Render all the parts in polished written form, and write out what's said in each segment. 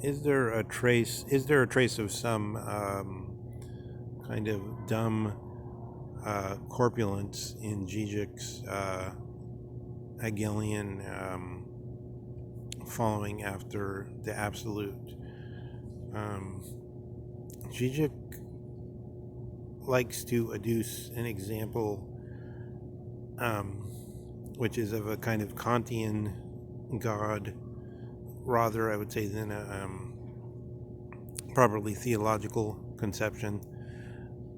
Is there a trace of some kind of dumb corpulence in Zizek's Hegelian following after the absolute? Um, Zizek likes to adduce an example, um, which is of a kind of Kantian God, rather, I would say, than a properly theological conception,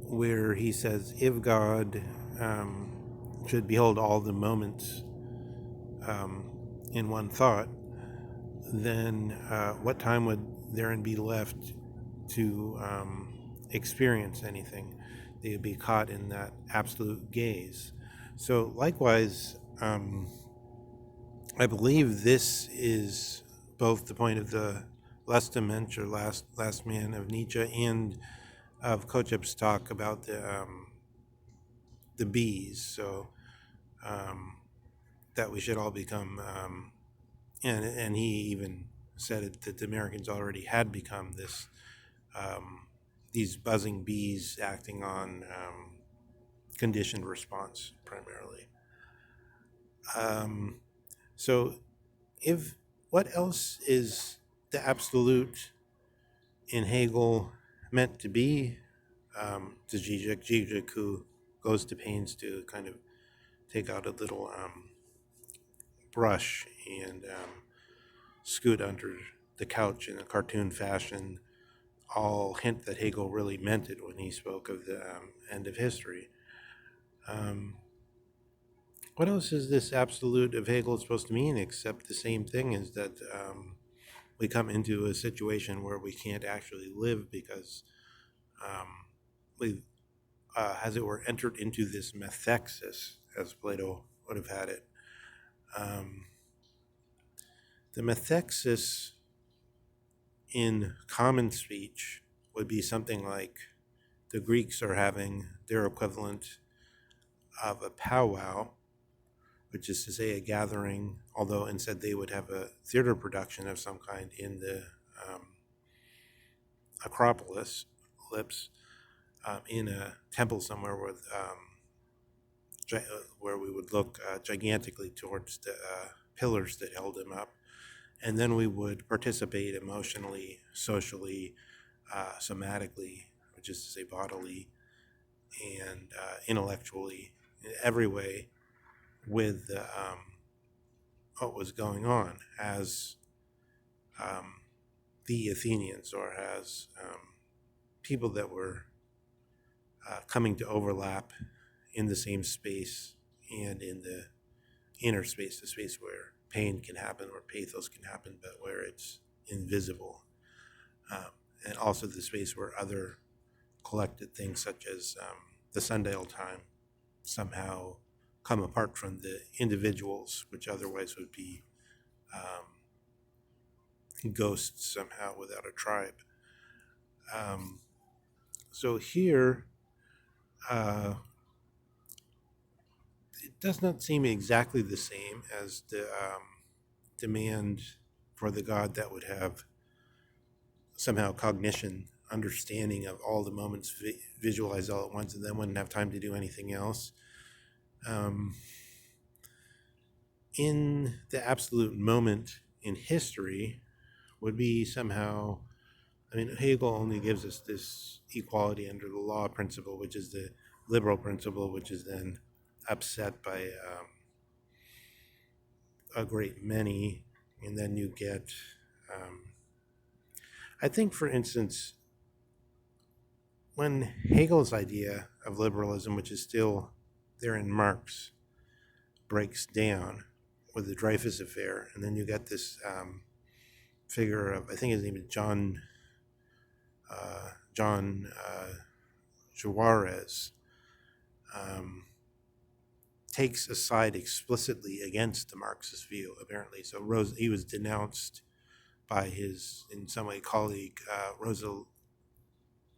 where he says if God should behold all the moments um, in one thought, then what time would there be left to experience anything? They would be caught in that absolute gaze. So, likewise, I believe this is both the point of the Last Mensch, or last man of Nietzsche, and of Kocheve's talk about the bees. So um, that we should all become, and he even said it, that the Americans already had become these buzzing bees acting on conditioned response primarily. Um, so if what else is the absolute in Hegel meant to be, to Zizek, who goes to pains to kind of take out a little brush and scoot under the couch in a cartoon fashion, all hint that Hegel really meant it when he spoke of the end of history. Um, what else is this absolute of Hegel supposed to mean, except the same thing, is that we come into a situation where we can't actually live because um, we've, as it were, entered into this methexis, as Plato would have had it. Um, the methexis in common speech would be something like the Greeks are having their equivalent of a powwow, which is to say a gathering, although instead they would have a theater production of some kind in the um, Acropolis, lips, in a temple somewhere where we would look gigantically towards the pillars that held him up. And then we would participate emotionally, socially, somatically, which is to say bodily, and intellectually, in every way, with what was going on as the Athenians, or as people that were coming to overlap in the same space and in the inner space, the space where pain can happen, where pathos can happen, but where it's invisible. Um, and also the space where other collected things, such as the sundial time, somehow come apart from the individuals, which otherwise would be ghosts somehow without a tribe. Um, so here, it does not seem exactly the same as the demand for the God that would have somehow cognition, understanding of all the moments visualized all at once, and then wouldn't have time to do anything else. Um, in the absolute moment in history would be somehow, I mean, Hegel only gives us this equality under the law principle, which is the liberal principle, which is then upset by a great many. And then you get, I think, for instance, when Hegel's idea of liberalism, which is still there in Marx, breaks down with the Dreyfus affair, and then you get this figure of, I think his name is John Juarez, takes a side explicitly against the Marxist view, apparently. So he was denounced by his, in some way, colleague, Rosa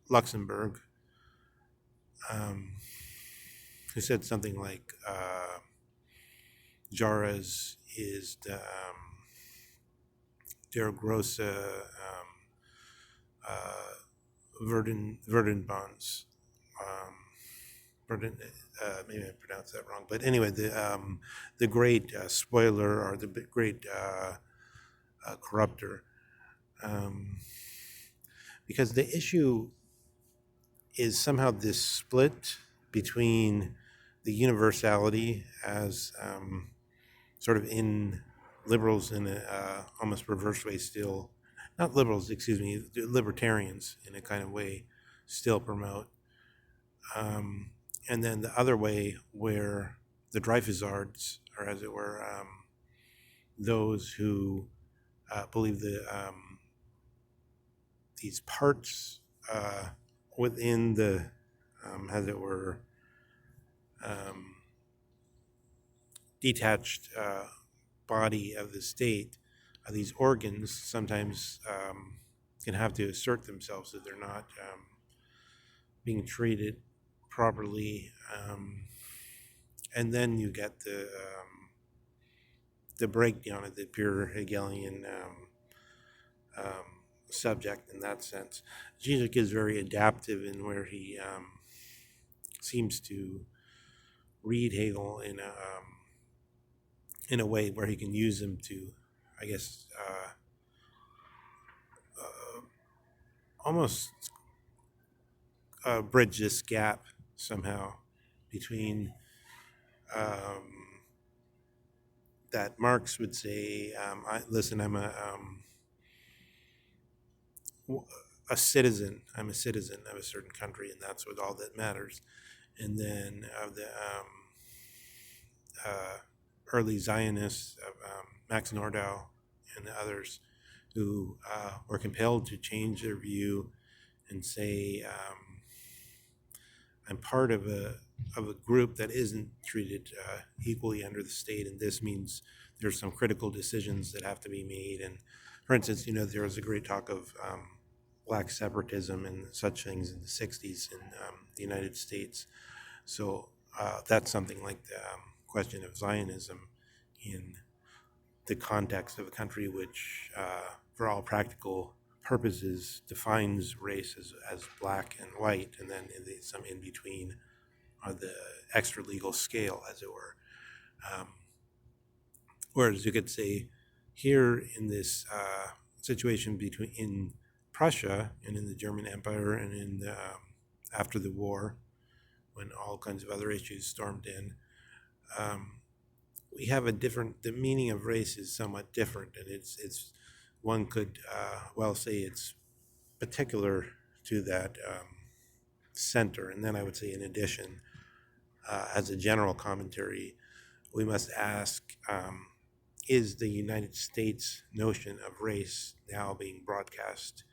Luxemburg, who said something like, Juarez is the der grosse uh, Verdun bonds. Um, Verdun, maybe I pronounced that wrong, but anyway, the great spoiler, or the great corrupter, um, because the issue is somehow this split between the universality as sort of in liberals in a almost reverse way still, not liberals, excuse me, libertarians in a kind of way still promote. Um, and then the other way where the Dreyfusards, or as it were, those who believe these parts within the, as it were, um, detached body of the state, these organs sometimes can have to assert themselves if they're not being treated properly. And then you get the breakdown of the pure Hegelian um, subject in that sense. Zizek is very adaptive in where he seems to read Hegel in a way where he can use him to, I guess, almost bridge this gap somehow between um, that Marx would say, listen, I'm a citizen. I'm a citizen of a certain country, and that's what all that matters. And then of the uh, early Zionists, Max Nordau and the others, who were compelled to change their view and say, I'm part of a group that isn't treated equally under the state, and this means there's some critical decisions that have to be made. And for instance, there was a great talk of black separatism and such things in the '60s in the United States. So that's something like the question of Zionism in the context of a country which, for all practical purposes, defines race as black and white, and then some in between are the extra legal scale, as it were. Um, Whereas you could say here in this situation between in Prussia and in the German Empire and in the, after the war, when all kinds of other issues stormed in, um, we have a different. The meaning of race is somewhat different, and it's one could well say it's particular to that center. And then I would say, in addition, as a general commentary, we must ask, is the United States notion of race now being broadcast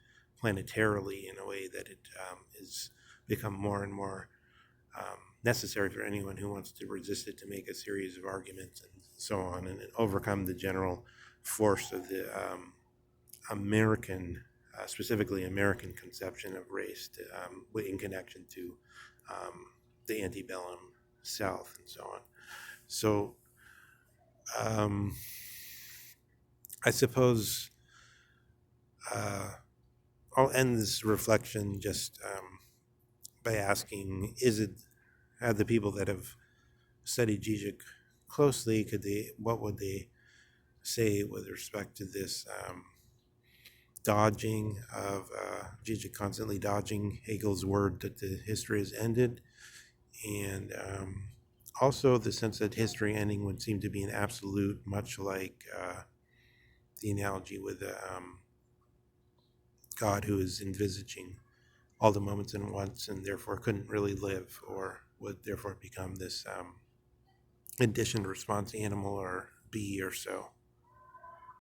planetarily in a way that it is become more and more necessary for anyone who wants to resist it to make a series of arguments and so on, and overcome the general force of the American, specifically American conception of race in connection to the antebellum South and so on. So I suppose I'll end this reflection just by asking, have the people that have studied Zizek closely, what would they say with respect to this dodging of Zizek constantly dodging Hegel's word that the history has ended, and also the sense that history ending would seem to be an absolute, much like the analogy with God who is envisaging all the moments at once and therefore couldn't really live, or would therefore become this conditioned response animal or bee or so.